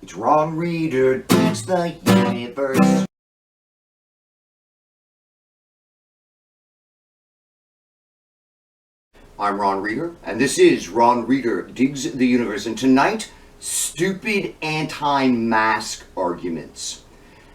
It's Ron Reader Digs the Universe. I'm Ron Reader, and this is Ron Reader Digs the Universe. And tonight, stupid anti-mask arguments.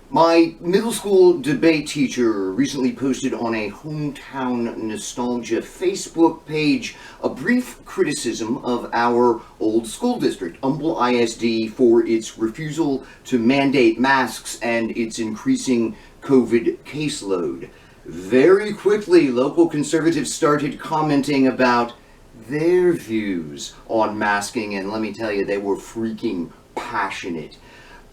My middle school debate teacher recently posted on a Hometown Nostalgia Facebook page a brief criticism of our old school district, Humble ISD, for its refusal to mandate masks and its increasing COVID caseload. Very quickly, local conservatives started commenting about their views on masking, and let me tell you, they were freaking passionate.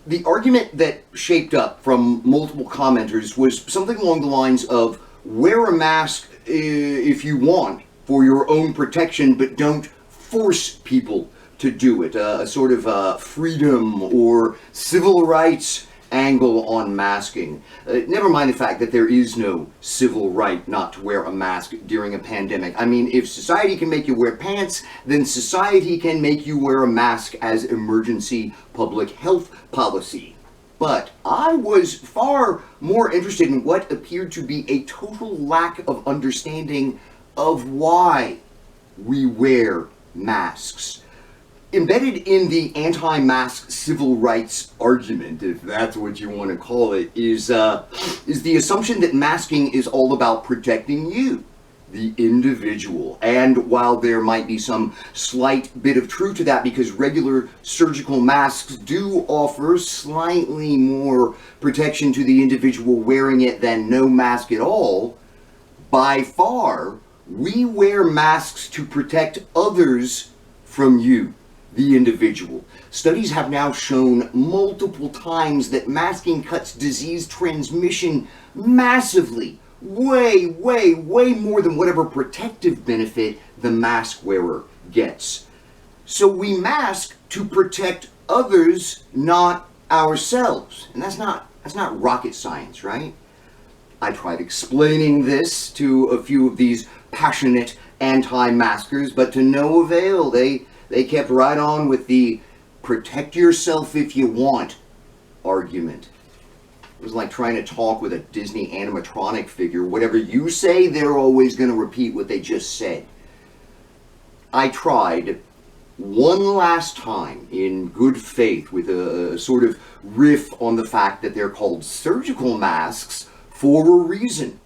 The argument that shaped up from multiple commenters was something along the lines of, wear a mask if you want for your own protection, but don't force people to do it. A sort of freedom or civil rights angle on masking. Never mind the fact that there is no civil right not to wear a mask during a pandemic. I mean, if society can make you wear pants, then society can make you wear a mask as emergency public health policy. But I was far more interested in what appeared to be a total lack of understanding of why we wear masks. Embedded in the anti-mask civil rights argument, if that's what you want to call it, is the assumption that masking is all about protecting you, the individual. And while there might be some slight bit of truth to that, because regular surgical masks do offer slightly more protection to the individual wearing it than no mask at all, by far, we wear masks to protect others from you, the individual. Studies have now shown multiple times that masking cuts disease transmission massively, way more than whatever protective benefit the mask wearer gets. So we mask to protect others, not ourselves. And that's not rocket science, right? I tried explaining this to a few of these passionate anti-maskers, but to no avail. They kept right on with the protect yourself if you want argument. It was like trying to talk with a Disney animatronic figure. Whatever you say, they're always going to repeat what they just said. I tried one last time in good faith with a sort of riff on the fact that they're called surgical masks for a reason.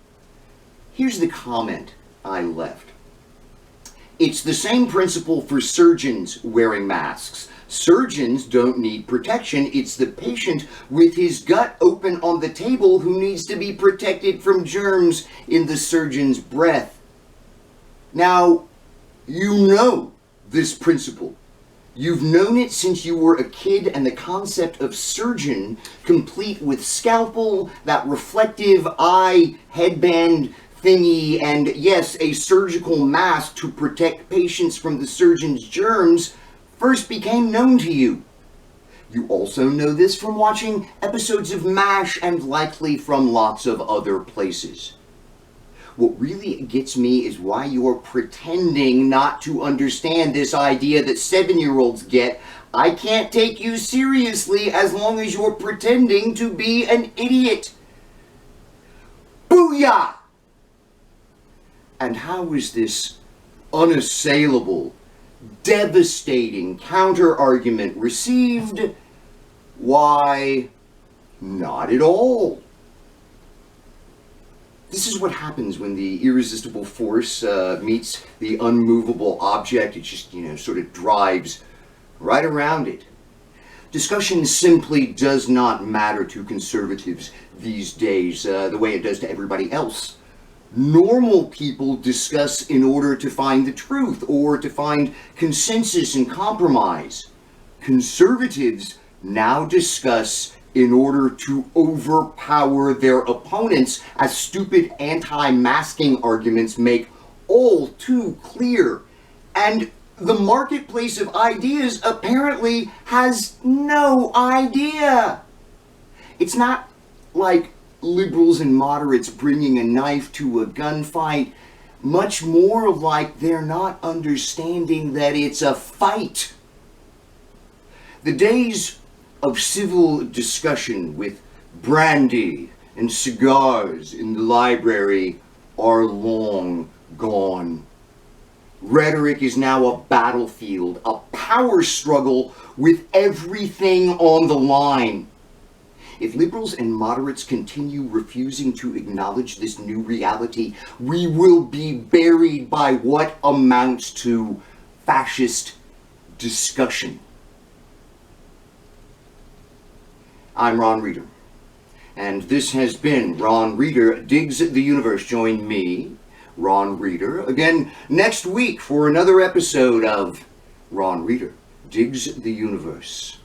Here's the comment I left. It's the same principle for surgeons wearing masks. Surgeons don't need protection. It's the patient with his gut open on the table who needs to be protected from germs in the surgeon's breath. Now, you know this principle. You've known it since you were a kid, and the concept of surgeon, complete with scalpel, that reflective eye headband thingy, and yes, a surgical mask to protect patients from the surgeon's germs, first became known to you. You also know this from watching episodes of MASH and likely from lots of other places. What really gets me is why you're pretending not to understand this idea that 7-year-olds get. I can't take you seriously as long as you're pretending to be an idiot. Booyah! And how is this unassailable, devastating counter-argument received? Why, not at all. This is what happens when the irresistible force meets the unmovable object. It just, sort of drives right around it. Discussion simply does not matter to conservatives these days the way it does to everybody else. Normal people discuss in order to find the truth or to find consensus and compromise. Conservatives now discuss in order to overpower their opponents, as stupid anti-masking arguments make all too clear. And the marketplace of ideas apparently has no idea. It's not like liberals and moderates bringing a knife to a gunfight, much more like they're not understanding that it's a fight. The days of civil discussion with brandy and cigars in the library are long gone. Rhetoric is now a battlefield, a power struggle with everything on the line. If liberals and moderates continue refusing to acknowledge this new reality, we will be buried by what amounts to fascist discussion. I'm Ron Reeder, and this has been Ron Reeder Digs the Universe. Join me, Ron Reeder, again next week for another episode of Ron Reeder Digs the Universe.